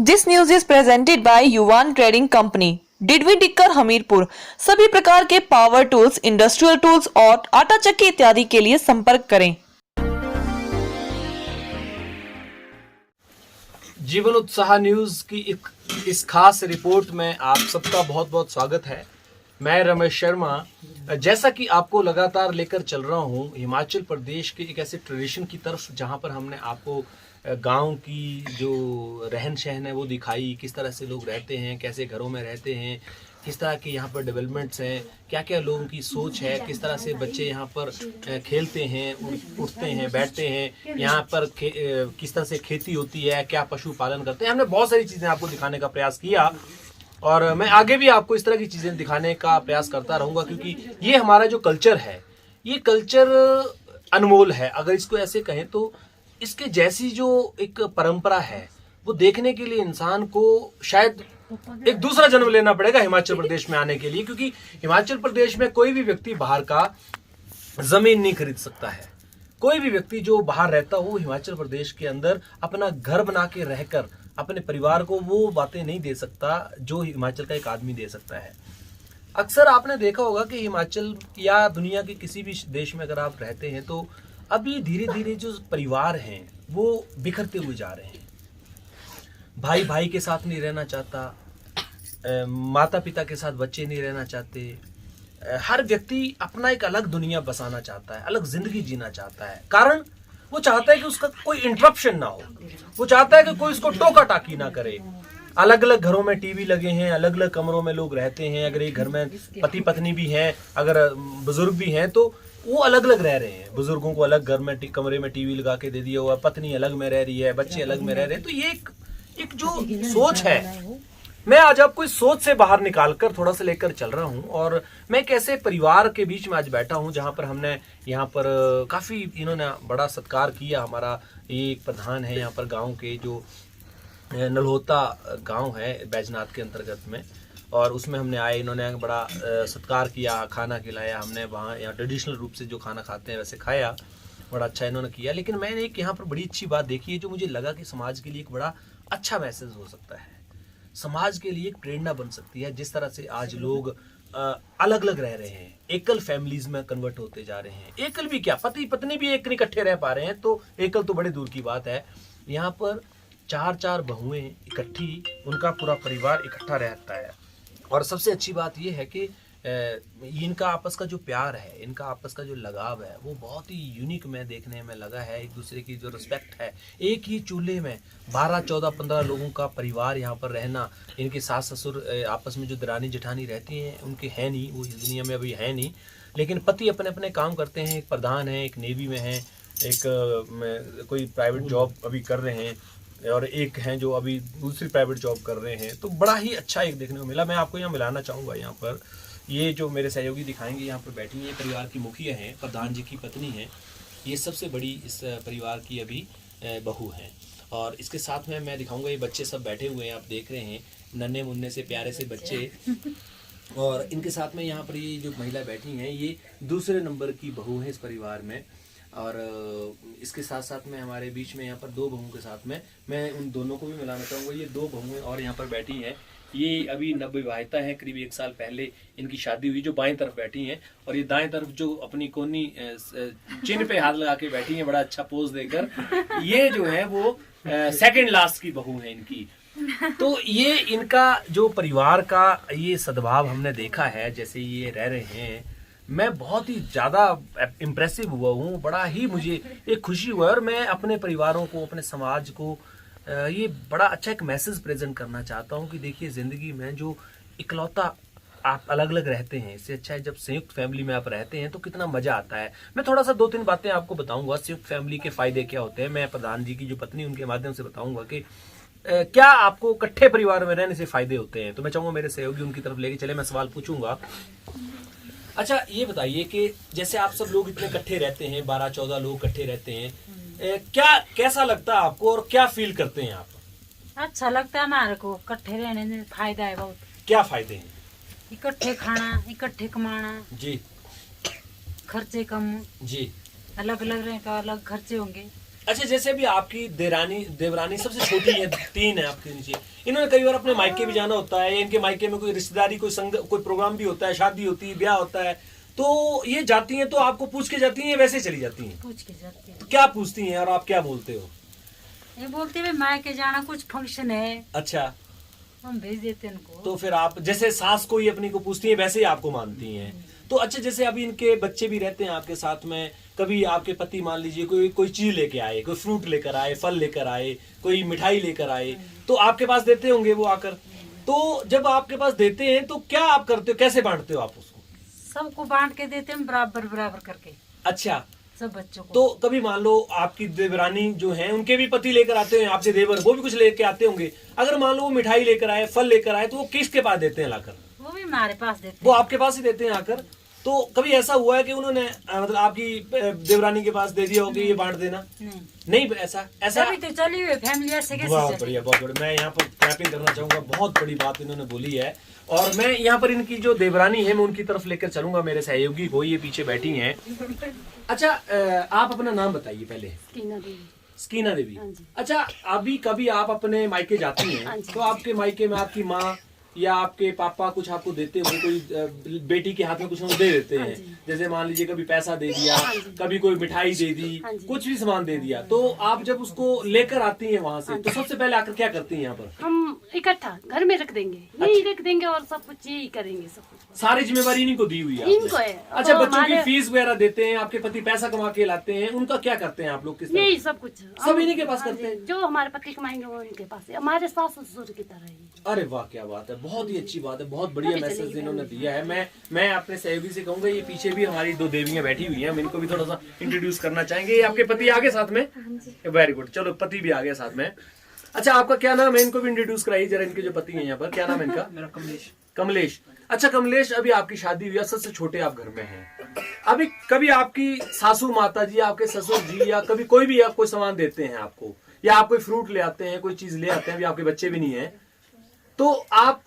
This news is presented bye युवान trading company, डिडवी टिक्कर, हमीरपुर। सभी प्रकार के पावर टूल्स, इंडस्ट्रियल टूल्स और आटा चक्की इत्यादि के लिए संपर्क करें। जीवन उत्साह न्यूज की इस खास रिपोर्ट में आप सबका बहुत बहुत स्वागत है। मैं रमेश शर्मा। जैसा कि आपको लगातार लेकर चल रहा हूं हिमाचल प्रदेश के एक ऐसे ट्रेडिशन की तरफ जहां पर हमने आपको गांव की जो रहन सहन है वो दिखाई, किस तरह से लोग रहते हैं, कैसे घरों में रहते हैं, किस तरह के यहाँ पर डेवलपमेंट्स हैं, क्या क्या लोगों की सोच है, किस तरह से बच्चे यहाँ पर खेलते हैं, उठते हैं, बैठते हैं, यहाँ पर किस तरह से खेती होती है, क्या पशु पालन करते हैं। हमने बहुत सारी चीज़ें आपको दिखाने का प्रयास किया और मैं आगे भी आपको इस तरह की चीज़ें दिखाने का प्रयास करता रहूँगा, क्योंकि ये हमारा जो कल्चर है, ये कल्चर अनमोल है। अगर इसको ऐसे कहें तो इसके जैसी जो एक परंपरा है वो देखने के लिए इंसान को शायद एक दूसरा जन्म लेना पड़ेगा हिमाचल प्रदेश में आने के लिए, क्योंकि हिमाचल प्रदेश में कोई भी व्यक्ति बाहर का जमीन नहीं खरीद सकता है। कोई भी व्यक्ति जो बाहर रहता हो हिमाचल प्रदेश के अंदर अपना घर बना के रहकर अपने परिवार को वो बातें नहीं दे सकता जो हिमाचल का एक आदमी दे सकता है। अक्सर आपने देखा होगा कि हिमाचल या दुनिया के किसी भी देश में अगर आप रहते हैं तो अभी धीरे धीरे जो परिवार हैं वो बिखरते हुए जा रहे हैं। भाई भाई के साथ नहीं रहना चाहता, माता पिता के साथ बच्चे नहीं रहना चाहते, हर व्यक्ति अपना एक अलग दुनिया बसाना चाहता है, अलग जिंदगी जीना चाहता है। कारण वो चाहता है कि उसका कोई इंटरप्शन ना हो, वो चाहता है कि कोई उसको टोका टाकी ना करे। अलग अलग घरों में टीवी लगे हैं, अलग अलग कमरों में लोग रहते हैं। अगर एक घर में पति पत्नी भी हैं, अगर बुजुर्ग भी हैं तो वो अलग अलग रह रहे हैं। बुजुर्गों को अलग घर में कमरे में टीवी लगा के दे दिया हुआ, पत्नी अलग में रह रही है, बच्चे अलग में रह रहे हैं। तो ये एक जो सोच है, मैं आज आपको इस सोच से बाहर निकालकर थोड़ा सा लेकर चल रहा हूं। और मैं कैसे परिवार के बीच में आज बैठा हूं जहां पर हमने यहाँ पर काफी इन्होंने बड़ा सत्कार किया। हमारा एक प्रधान है यहाँ पर गांव के, जो नलहोता गांव है बैजनाथ के अंतर्गत में, और उसमें हमने आए, इन्होंने बड़ा सत्कार किया, खाना खिलाया। हमने वहाँ यहाँ ट्रेडिशनल रूप से जो खाना खाते हैं वैसे खाया, बड़ा अच्छा इन्होंने किया। लेकिन मैंने एक यहाँ पर बड़ी अच्छी बात देखी है जो मुझे लगा कि समाज के लिए एक बड़ा अच्छा मैसेज हो सकता है, समाज के लिए एक प्रेरणा बन सकती है। जिस तरह से आज लोग अलग अलग रह रहे हैं, एकल फैमिलीज में कन्वर्ट होते जा रहे हैं। एकल भी क्या, पति पत्नी भी एक इकट्ठे रह पा रहे हैं, तो एकल तो बड़े दूर की बात है। यहाँ पर चार चार बहुएं इकट्ठी, उनका पूरा परिवार इकट्ठा रहता है। और सबसे अच्छी बात यह है कि इनका आपस का जो प्यार है, इनका आपस का जो लगाव है वो बहुत ही यूनिक में देखने में लगा है। एक दूसरे की जो रिस्पेक्ट है, एक ही चूल्हे में 12, 14, 15 लोगों का परिवार यहाँ पर रहना। इनके सास ससुर आपस में जो दरानी जेठानी रहती हैं उनके हैं नहीं, वो इस दुनिया में अभी है नहीं, लेकिन पति अपने अपने काम करते हैं। एक प्रधान है, एक नेवी में है, एक कोई प्राइवेट जॉब अभी कर रहे हैं, और एक हैं जो अभी दूसरी प्राइवेट जॉब कर रहे हैं। तो बड़ा ही अच्छा एक देखने को मिला। मैं आपको यहाँ मिलाना चाहूँगा। यहाँ पर ये जो मेरे सहयोगी दिखाएंगे, यहाँ पर बैठी हैं, परिवार की मुखिया हैं, प्रधान जी की पत्नी हैं, ये सबसे बड़ी इस परिवार की अभी बहू हैं। और इसके साथ में मैं दिखाऊंगा, ये बच्चे सब बैठे हुए हैं, आप देख रहे हैं, नन्हे मुन्ने से प्यारे से बच्चे। और इनके साथ में यहाँ पर ये जो महिला बैठी हैं, ये दूसरे नंबर की बहू है इस परिवार में। और इसके साथ साथ में हमारे बीच में यहाँ पर दो बहुओं के साथ में मैं उन दोनों को भी मिलाना चाहूँगा। ये दो बहुएं और यहाँ पर बैठी हैं, ये अभी नवविवाहिता हैं, करीब 1 साल पहले इनकी शादी हुई, जो बाएं तरफ बैठी हैं। और ये दाएं तरफ जो अपनी कोनी चिन्ह पे हाथ लगा के बैठी हैं, बड़ा अच्छा पोज देकर, ये जो है वो सेकंड लास्ट की बहू है इनकी। तो ये इनका जो परिवार का ये सद्भाव हमने देखा है, जैसे ये रह रहे हैं, मैं बहुत ही ज़्यादा इम्प्रेसिव हुआ हूँ। बड़ा ही मुझे एक खुशी हुआ है, और मैं अपने परिवारों को, अपने समाज को ये बड़ा अच्छा एक मैसेज प्रेजेंट करना चाहता हूँ कि देखिए, ज़िंदगी में जो इकलौता आप अलग अलग रहते हैं, इससे अच्छा है जब संयुक्त फैमिली में आप रहते हैं तो कितना मज़ा आता है। मैं थोड़ा सा 2-3 बातें आपको बताऊंगा संयुक्त फैमिली के फ़ायदे क्या होते हैं। मैं प्रधान जी की जो पत्नी, उनके माध्यम से बताऊंगा कि क्या आपको इकट्ठे परिवार में रहने से फ़ायदे होते हैं। तो मैं चाहूँगा मेरे सहयोगी उनकी तरफ लेके चले, मैं सवाल पूछूंगा। अच्छा, ये बताइए कि जैसे आप सब लोग इतने इकट्ठे रहते हैं, 12-14 लोग इकट्ठे रहते हैं, क्या कैसा लगता है आपको और क्या फील करते हैं आप? अच्छा लगता है हमारे को, इकट्ठे रहने में फायदा है बहुत। क्या फायदे हैं? इकट्ठे खाना, इकट्ठे कमाना जी, खर्चे कम जी, अलग अलग रहने का अलग खर्चे होंगे, अच्छा, जैसे भी आपकी देवरानी सबसे छोटी है, 3 है आपके नीचे, इन्होंने कई बार अपने मायके भी जाना होता है, इनके मायके में कोई रिश्तेदारी, कोई प्रोग्राम भी होता है, शादी होती है, ब्याह होता है, तो ये जाती हैं तो आपको पूछ के जाती हैं, वैसे चली जाती हैं? पूछ के जाती है। क्या पूछती हैं और आप क्या बोलते हो? ये बोलते हुए मायके जाना, कुछ फंक्शन है, अच्छा, हम भेज देते हैं उनको। तो फिर आप जैसे सास को ही अपनी को पूछती हैं, वैसे ही आपको मानती हैं। तो अच्छा, जैसे अभी इनके बच्चे भी रहते हैं आपके साथ में, कभी आपके पति मान लीजिए कोई चीज लेके आए, कोई फ्रूट लेकर आए, फल लेकर आए, कोई मिठाई लेकर आए, तो आपके पास देते होंगे वो आकर। तो जब आपके पास देते हैं तो क्या आप करते हो, कैसे बांटते हो आप उसको? सबको बांट के देते हैं, बराबर बराबर करके, अच्छा, सब बच्चों को। तो कभी मान लो आपकी देवरानी जो है, उनके भी पति लेकर आते हैं आपसे देवर, वो भी कुछ लेके आते होंगे। अगर मान लो वो मिठाई लेकर आए, फल लेकर आए, तो वो किसके पास देते हैं लाकर? वो भी हमारे पास देते वो हैं। आपके पास ही देते हैं आकर। तो कभी ऐसा हुआ है कि उन्होंने मतलब आपकी देवरानी के पास दे दिया हो कि ये बांट देना? नहीं, ऐसा तभी तो चली हुई फैमिली ऐसे कैसे बहुत चली? बढ़िया, बहुत बढ़िया। मैं यहाँ पर क्लैपिंग करना चाहूंगा, बहुत बड़ी बात इन्होंने बोली है। और मैं यहाँ पर इनकी जो देवरानी है, मैं उनकी तरफ लेकर चलूंगा, मेरे सहयोगी को, ये पीछे बैठी हैं। अच्छा, आप अपना नाम बताइए पहले। स्कीना देवी। अच्छा, अभी कभी आप अपने मायके जाती हैं तो आपके मायके में आपकी माँ या आपके पापा कुछ आपको देते होंगे, कोई बेटी के हाथ में कुछ दे देते हैं, जैसे मान लीजिए कभी पैसा दे दिया, कभी कोई मिठाई दे दी, कुछ भी सामान दे दिया, तो आप जब उसको लेकर आती हैं वहाँ से, तो सबसे पहले आकर क्या करती हैं यहाँ पर? हम इकट्ठा घर में रख देंगे, यही रख देंगे और सब कुछ यही करेंगे, सब कुछ सारी जिम्मेवारी इन्हीं को दी हुई है इनको है। अच्छा, तो बच्चों की हमारे- फीस वगैरह देते हैं, आपके पति पैसा कमा के लाते हैं, उनका क्या करते हैं आप लोग? किस तरह? यही सब कुछ सब इन्हीं के पास करते हैं? जो हमारे पति कमाएंगे वो इनके पास है, हमारे सास ससुर की तरह ही। अरे वाह, क्या बात है, बहुत ही अच्छी बात है, बहुत बढ़िया अभी मैसेज चलेगी इन्होंने दिया है। मैं अपने सहयोगी से कहूंगा, ये पीछे भी हमारी 2 देवियां बैठी हुई हैं, हम इनको भी थोड़ा सा इंट्रोड्यूस करना चाहेंगे। ये आपके पति आगे साथ में? वेरी गुड, चलो पति भी आ गया साथ में। अच्छा, आपका क्या नाम है? इनको भी इंट्रोड्यूस कराइए जरा, इनके जो पति हैं यहाँ पर, क्या नाम है इनका? मेरा कमलेश। कमलेश। अच्छा कमलेश, अभी आपकी शादी हुई है, सबसे छोटे आप घर में हैं, अभी कभी आपकी सासू माता जी, आपके ससुर जी, या कभी कोई भी कोई सामान देते हैं आपको, या आप कोई फ्रूट ले आते हैं, कोई चीज ले आते हैं, अभी आपके बच्चे भी नहीं है, तो आप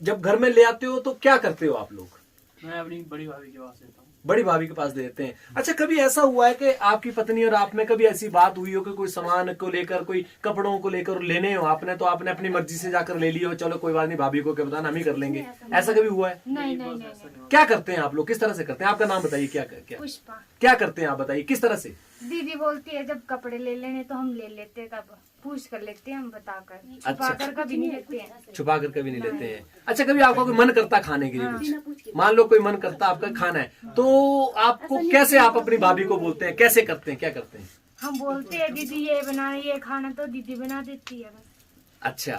जब घर में ले आते हो तो क्या करते हो आप लोग? मैं अपनी बड़ी भाभी के पास देता हूँ। बड़ी भाभी के पास दे देते हैं। अच्छा, कभी ऐसा हुआ है कि आपकी पत्नी और आप में कभी ऐसी बात हुई हो कि कोई सामान को लेकर, कोई कपड़ों को लेकर लेने हो आपने, तो आपने अपनी मर्जी से जाकर ले लिया हो, चलो कोई बात नहीं, भाभी को क्या बताना, हम ही कर लेंगे, ऐसा कभी हुआ है? नहीं नहीं नहीं, क्या करते हैं आप लोग, किस तरह से करते हैं? आपका नाम बताइए, क्या क्या पुष्पा। क्या करते हैं आप, बताइए किस तरह से? दीदी बोलती है जब कपड़े ले लेने तो हम ले लेते हैं, तब पूछ कर लेते हैं हम, बताकर अच्छा। छुपा कर कभी नहीं लेते हैं। छुपा कर कभी नहीं लेते हैं। अच्छा, कभी आपका कोई मन करता खाने के लिए कुछ, मान लो कोई मन करता आपका खाना है, तो आपको कैसे आप अपनी भाभी को बोलते हैं, कैसे करते हैं, क्या करते हैं? हम बोलते हैं दीदी ये बना, ये खाना, तो दीदी बना देती है बस। अच्छा,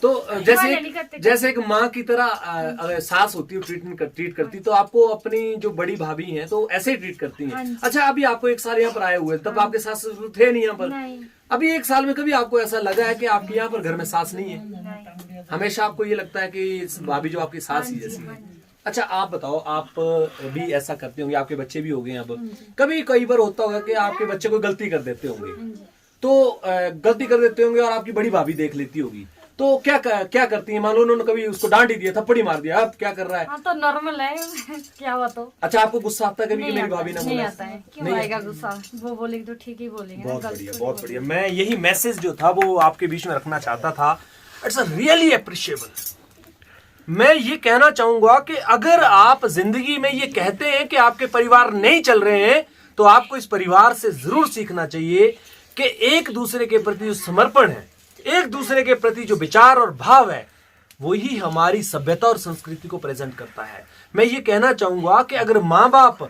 तो नहीं जैसे करते। जैसे एक माँ की तरह अगर सास होती है, ट्रीट करती, तो आपको अपनी जो बड़ी भाभी हैं तो ऐसे ही ट्रीट करती हाँ हैं। जी। अच्छा, अभी आपको 1 साल यहाँ पर आए हुए, तब आपके सास ससुर थे नहीं यहाँ पर, नहीं अभी 1 साल में कभी आपको ऐसा लगा है कि आपके यहाँ पर घर में सास नहीं है? नहीं। हमेशा आपको ये लगता है कि इस भाभी जो आपकी सास ही जैसी है? अच्छा, आप बताओ, आप भी ऐसा करते होंगे, आपके बच्चे भी हो गए अब, कभी कई बार होता होगा कि आपके बच्चे कोई गलती कर देते होंगे, तो गलती कर देते होंगे और आपकी बड़ी भाभी देख लेती होगी, तो क्या करती है? मान लो उन्होंने कभी उसको डांट ही दिया, थप्पड़ ही मार दिया, अब क्या कर रहा है? हाँ तो नॉर्मल है, क्या हुआ तो अच्छा, आपको गुस्सा आता है कभी कि मेरी भाभी ने नहीं बोला? आता है, क्यों नहीं आएगा गुस्सा, वो बोलेंगे तो ठीक ही बोलेंगे ना, बहुत गलत बढ़िया, थोड़ी बहुत बोलेंगे। बढ़िया। मैं यही मैसेज जो था वो आपके बीच में रखना चाहता था। It's a really appreciable. मैं ये कहना चाहूंगा कि अगर आप जिंदगी में ये कहते हैं कि आपके परिवार नहीं चल रहे हैं, तो आपको इस परिवार से जरूर सीखना चाहिए कि एक दूसरे के प्रति जो समर्पण है, एक दूसरे के प्रति जो विचार और भाव है, वही हमारी सभ्यता और संस्कृति को प्रेजेंट करता है। मैं ये कहना चाहूंगा कि अगर माँ बाप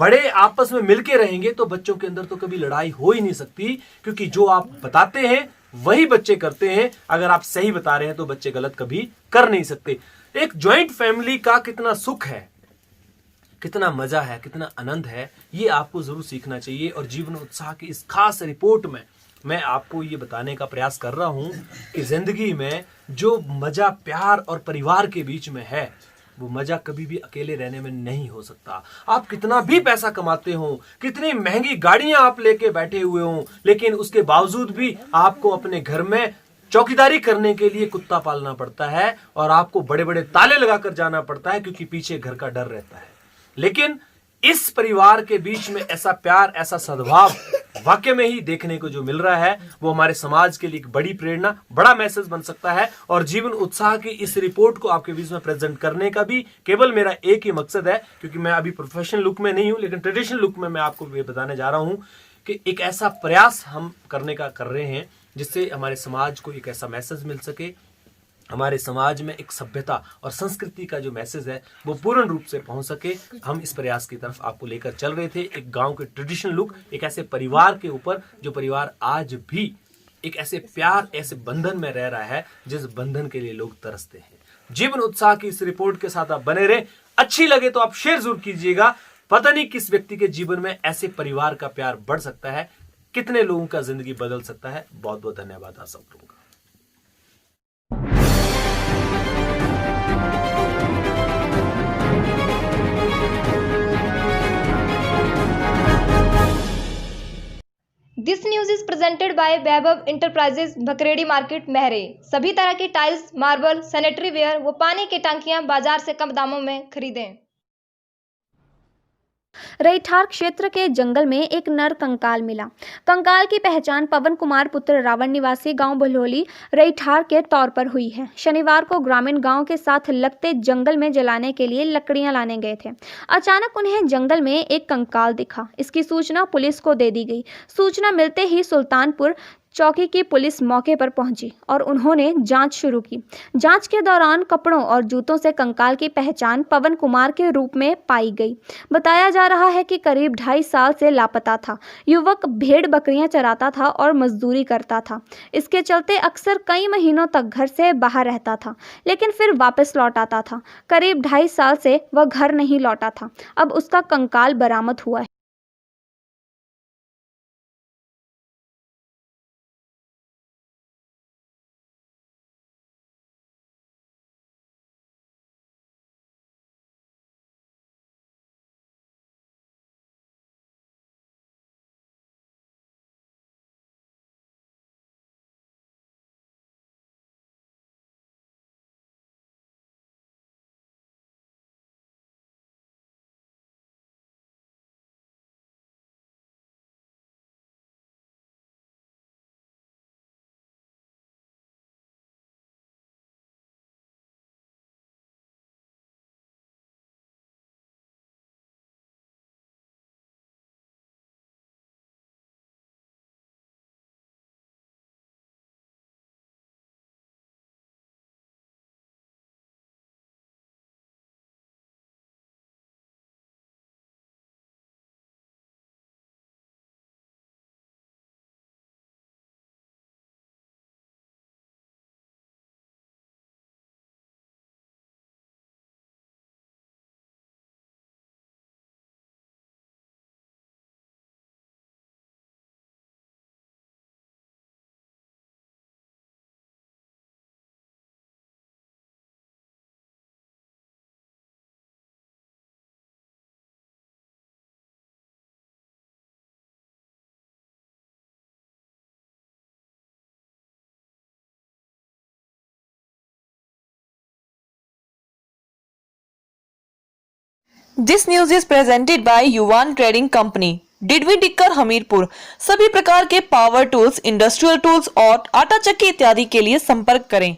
बड़े आपस में मिलके रहेंगे तो बच्चों के अंदर तो कभी लड़ाई हो ही नहीं सकती, क्योंकि जो आप बताते हैं वही बच्चे करते हैं। अगर आप सही बता रहे हैं तो बच्चे गलत कभी कर नहीं सकते। एक ज्वाइंट फैमिली का कितना सुख है, कितना मजा है, कितना आनंद है, ये आपको जरूर सीखना चाहिए। और जीवन उत्साह की इस खास रिपोर्ट में मैं आपको ये बताने का प्रयास कर रहा हूं कि जिंदगी में जो मजा प्यार और परिवार के बीच में है, वो मजा कभी भी अकेले रहने में नहीं हो सकता। आप कितना भी पैसा कमाते हो, कितनी महंगी गाड़ियां आप लेके बैठे हुए हो, लेकिन उसके बावजूद भी आपको अपने घर में चौकीदारी करने के लिए कुत्ता पालना पड़ता है और आपको बड़े बड़े ताले लगाकर जाना पड़ता है, क्योंकि पीछे घर का डर रहता है। लेकिन इस परिवार के बीच में ऐसा प्यार, ऐसा सद्भाव वाकई में ही देखने को जो मिल रहा है, वो हमारे समाज के लिए एक बड़ी प्रेरणा, बड़ा मैसेज बन सकता है। और जीवन उत्साह की इस रिपोर्ट को आपके बीच में प्रेजेंट करने का भी केवल मेरा एक ही मकसद है, क्योंकि मैं अभी प्रोफेशनल लुक में नहीं हूं, लेकिन ट्रेडिशनल लुक में मैं आपको ये बताने जा रहा हूं कि एक ऐसा प्रयास हम करने का कर रहे हैं जिससे हमारे समाज को एक ऐसा मैसेज मिल सके, हमारे समाज में एक सभ्यता और संस्कृति का जो मैसेज है वो पूर्ण रूप से पहुंच सके। हम इस प्रयास की तरफ आपको लेकर चल रहे थे, एक गांव के ट्रेडिशनल लुक, एक ऐसे परिवार के ऊपर जो परिवार आज भी एक ऐसे प्यार, ऐसे बंधन में रह रहा है जिस बंधन के लिए लोग तरसते हैं। जीवन उत्साह की इस रिपोर्ट के साथ आप बने रहे। अच्छी लगे तो आप शेयर जरूर कीजिएगा। पता नहीं किस व्यक्ति के जीवन में ऐसे परिवार का प्यार बढ़ सकता है, कितने लोगों का जिंदगी बदल सकता है। बहुत बहुत धन्यवाद आप सब लोगों का। This news is presented by Vaibhav enterprises, Bhakredi market, Mahare. सभी तरह के टाइल्स, मार्बल, सैनिटरी वेयर व पानी की टंकियां बाजार से कम दामों में खरीदें। रईठार क्षेत्र के जंगल में एक नर कंकाल मिला। कंकाल की पहचान पवन कुमार पुत्र रावण निवासी गांव बल्होली रईठार के तौर पर हुई है। शनिवार को ग्रामीण गांव के साथ लगते जंगल में जलाने के लिए लकड़ियां लाने गए थे। अचानक उन्हें जंगल में एक कंकाल दिखा। इसकी सूचना पुलिस को दे दी गई। सूचना मिलते ही सुल्तानपुर चौकी की पुलिस मौके पर पहुंची और उन्होंने जांच शुरू की। जांच के दौरान कपड़ों और जूतों से कंकाल की पहचान पवन कुमार के रूप में पाई गई। बताया जा रहा है कि करीब 2.5 साल से लापता था। युवक भेड़ बकरियां चराता था और मजदूरी करता था। इसके चलते अक्सर कई महीनों तक घर से बाहर रहता था, लेकिन फिर वापस लौट आता था। करीब 2.5 साल से वह घर नहीं लौटा था। अब उसका कंकाल बरामद हुआ है। This news is presented bye युवान ट्रेडिंग कंपनी, डिडवी टिक्कर, हमीरपुर। सभी प्रकार के पावर टूल्स, इंडस्ट्रियल टूल्स और आटा चक्की इत्यादि के लिए संपर्क करें।